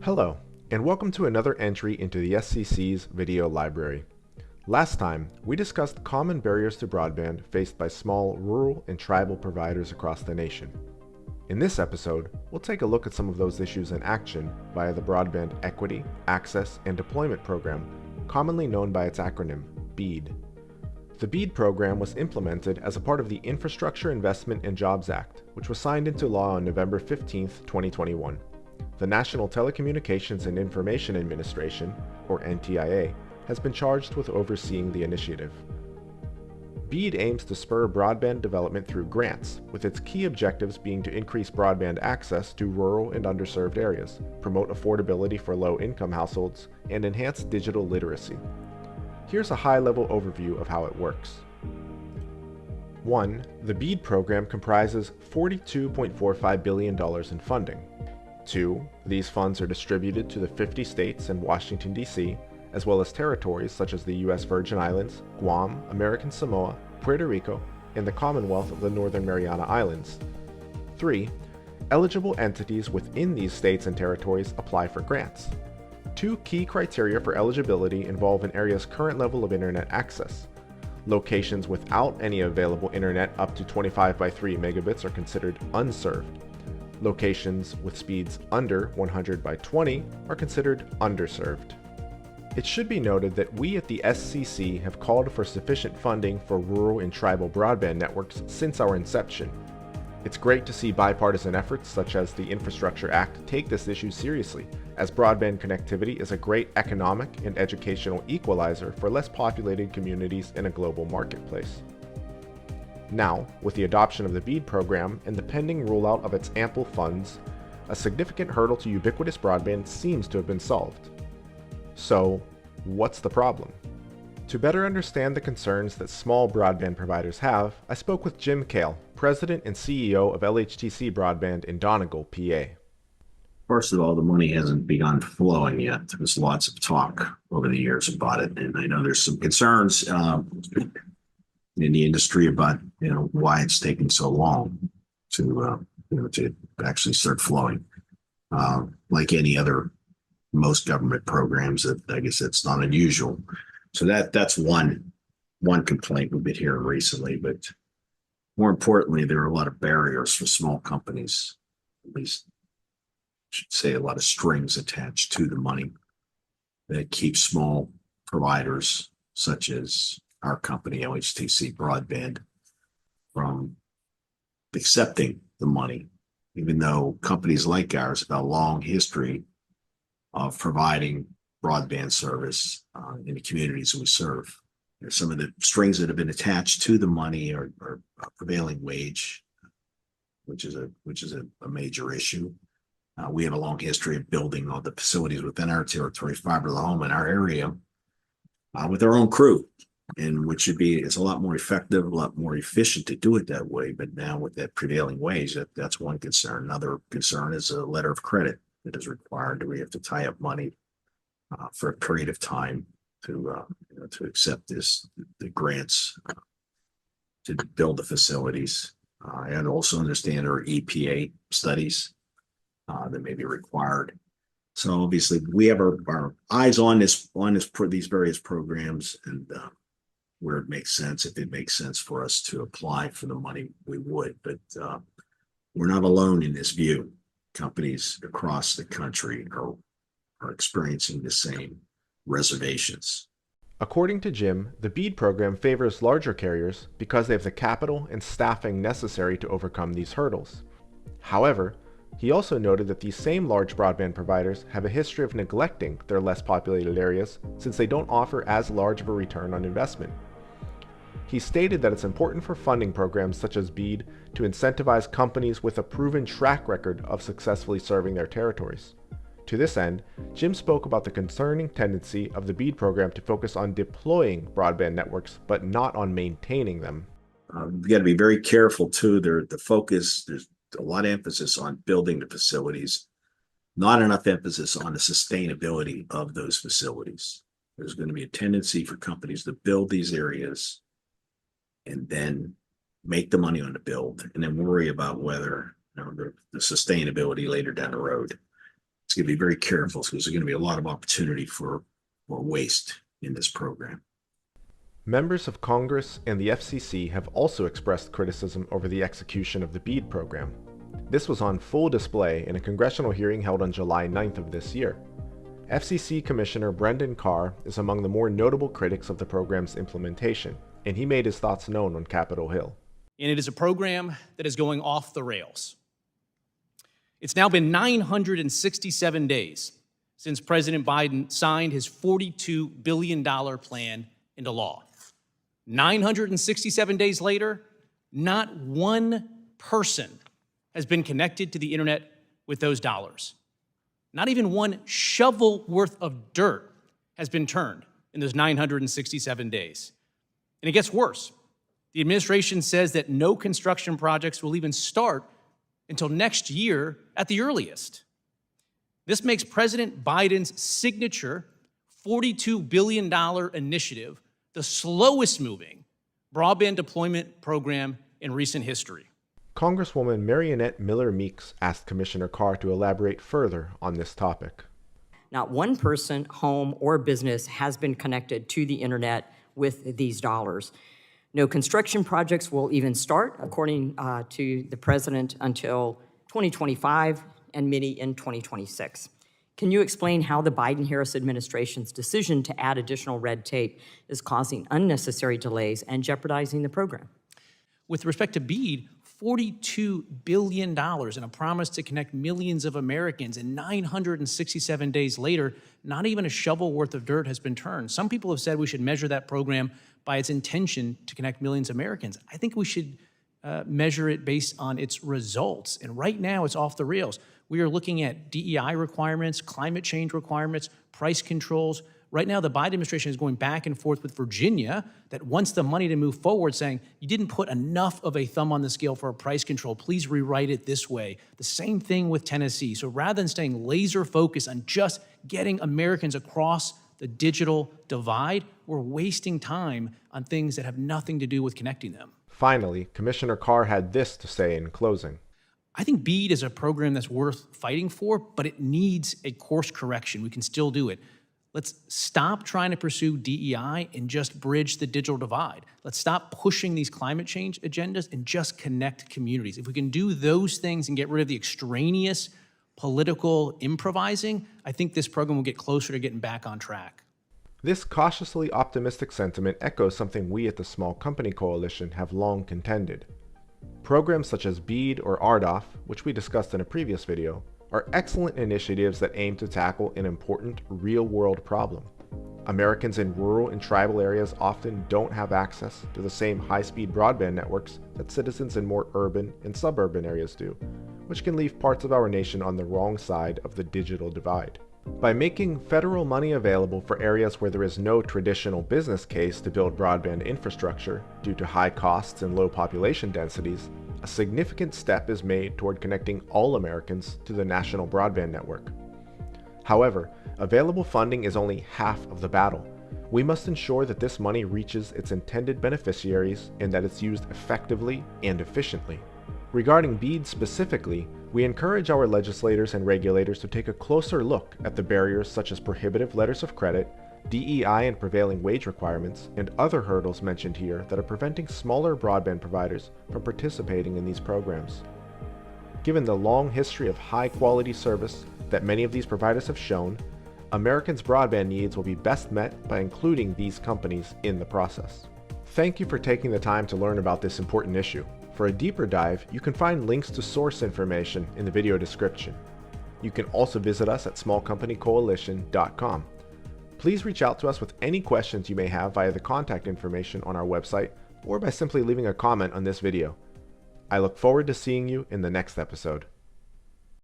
Hello, and welcome to another entry into the SCC's video library. Last time, we discussed common barriers to broadband faced by small rural and tribal providers across the nation. In this episode, we'll take a look at some of those issues in action via the Broadband Equity, Access, and Deployment Program, commonly known by its acronym, Bead. The Bead program was implemented as a part of the Infrastructure Investment and Jobs Act, which was signed into law on November 15, 2021. The National Telecommunications and Information Administration, or NTIA, has been charged with overseeing the initiative. Bead aims to spur broadband development through grants, with its key objectives being to increase broadband access to rural and underserved areas, promote affordability for low-income households, and enhance digital literacy. Here's a high-level overview of how it works. 1. The Bead program comprises $42.45 billion in funding. 2. These funds are distributed to the 50 states and Washington, D.C., as well as territories such as the U.S. Virgin Islands, Guam, American Samoa, Puerto Rico, and the Commonwealth of the Northern Mariana Islands. 3. Eligible entities within these states and territories apply for grants. Two key criteria for eligibility involve an area's current level of internet access. Locations without any available internet up to 25 by 3 megabits are considered unserved. Locations with speeds under 100 by 20 are considered underserved. It should be noted that we at the SCC have called for sufficient funding for rural and tribal broadband networks since our inception. It's great to see bipartisan efforts such as the Infrastructure Act take this issue seriously, as broadband connectivity is a great economic and educational equalizer for less populated communities in a global marketplace. Now, with the adoption of the Bead program and the pending rollout of its ample funds, a significant hurdle to ubiquitous broadband seems to have been solved. So, what's the problem? To better understand the concerns that small broadband providers have, I spoke with Jim Kale, President and CEO of LHTC Broadband in Donegal, PA. First of all, the money hasn't begun flowing yet. There's lots of talk over the years about it, and I know there's some concerns in the industry about why it's taking so long to to actually start flowing. Like any other most government programs, that I guess that's not unusual. So that's one complaint we've been hearing recently, but more importantly, there are a lot of barriers for small companies, at least I should say a lot of strings attached to the money that keep small providers such as our company, LHTC Broadband, from accepting the money, even though companies like ours have a long history of providing broadband service in the communities we serve. Some of the strings that have been attached to the money are prevailing wage, which is a major issue. We have a long history of building all the facilities within our territory, fiber to the home in our area, with our own crew, and it's a lot more effective, a lot more efficient to do it that way. But now with that prevailing wage, that's one concern. Another concern is a letter of credit that is required. Do we have to tie up money for a period of time to accept the grants to build the facilities? And also understand our EPA studies that may be required. So obviously we have our eyes on these various programs, and where it makes sense, if it makes sense for us to apply for the money, we would. But we're not alone in this view. Companies across the country are experiencing the same reservations. According to Jim, the Bead program favors larger carriers because they have the capital and staffing necessary to overcome these hurdles. However, he also noted that these same large broadband providers have a history of neglecting their less populated areas since they don't offer as large of a return on investment. He stated that it's important for funding programs such as Bead to incentivize companies with a proven track record of successfully serving their territories. To this end, Jim spoke about the concerning tendency of the Bead program to focus on deploying broadband networks, but not on maintaining them. We got to be very careful too. There's a lot of emphasis on building the facilities, not enough emphasis on the sustainability of those facilities. There's going to be a tendency for companies to build these areas and then make the money on the build and then worry about whether the sustainability later down the road. it's going to be very careful because there's going to be a lot of opportunity for waste in this program. Members of Congress and the FCC have also expressed criticism over the execution of the Bead program. This was on full display in a congressional hearing held on July 9th of this year. FCC Commissioner Brendan Carr is among the more notable critics of the program's implementation, and he made his thoughts known on Capitol Hill. And it is a program that is going off the rails. It's now been 967 days since President Biden signed his $42 billion plan into law. 967 days later, not one person has been connected to the internet with those dollars. Not even one shovel worth of dirt has been turned in those 967 days. And it gets worse. The administration says that no construction projects will even start until next year at the earliest. This makes President Biden's signature $42 billion initiative the slowest moving broadband deployment program in recent history. Congresswoman Marionette Miller Meeks asked Commissioner Carr to elaborate further on this topic. Not one person, home, or business has been connected to the internet with these dollars. No construction projects will even start, according to the president, until 2025 and many in 2026. Can you explain how the Biden-Harris administration's decision to add additional red tape is causing unnecessary delays and jeopardizing the program? With respect to Bead, $42 billion and a promise to connect millions of Americans, and 967 days later, not even a shovel worth of dirt has been turned. Some people have said we should measure that program by its intention to connect millions of Americans. I think we should measure it based on its results. And right now, it's off the rails. We are looking at DEI requirements, climate change requirements, price controls. Right now, the Biden administration is going back and forth with Virginia that wants the money to move forward, saying, you didn't put enough of a thumb on the scale for a price control. Please rewrite it this way. The same thing with Tennessee. So rather than staying laser focused on just getting Americans across the digital divide, we're wasting time on things that have nothing to do with connecting them. Finally, Commissioner Carr had this to say in closing. I think Bead is a program that's worth fighting for, but it needs a course correction. We can still do it. Let's stop trying to pursue DEI and just bridge the digital divide. Let's stop pushing these climate change agendas and just connect communities. If we can do those things and get rid of the extraneous political improvising, I think this program will get closer to getting back on track. This cautiously optimistic sentiment echoes something we at the Small Company Coalition have long contended. Programs such as Bead or RDOF, which we discussed in a previous video, are excellent initiatives that aim to tackle an important real-world problem. Americans in rural and tribal areas often don't have access to the same high-speed broadband networks that citizens in more urban and suburban areas do, which can leave parts of our nation on the wrong side of the digital divide. By making federal money available for areas where there is no traditional business case to build broadband infrastructure due to high costs and low population densities, a significant step is made toward connecting all Americans to the national broadband network. However, available funding is only half of the battle. We must ensure that this money reaches its intended beneficiaries and that it's used effectively and efficiently. Regarding Bead specifically, we encourage our legislators and regulators to take a closer look at the barriers such as prohibitive letters of credit, DEI and prevailing wage requirements, and other hurdles mentioned here that are preventing smaller broadband providers from participating in these programs. Given the long history of high-quality service that many of these providers have shown, Americans' broadband needs will be best met by including these companies in the process. Thank you for taking the time to learn about this important issue. For a deeper dive, you can find links to source information in the video description. You can also visit us at smallcompanycoalition.com. Please reach out to us with any questions you may have via the contact information on our website or by simply leaving a comment on this video. I look forward to seeing you in the next episode.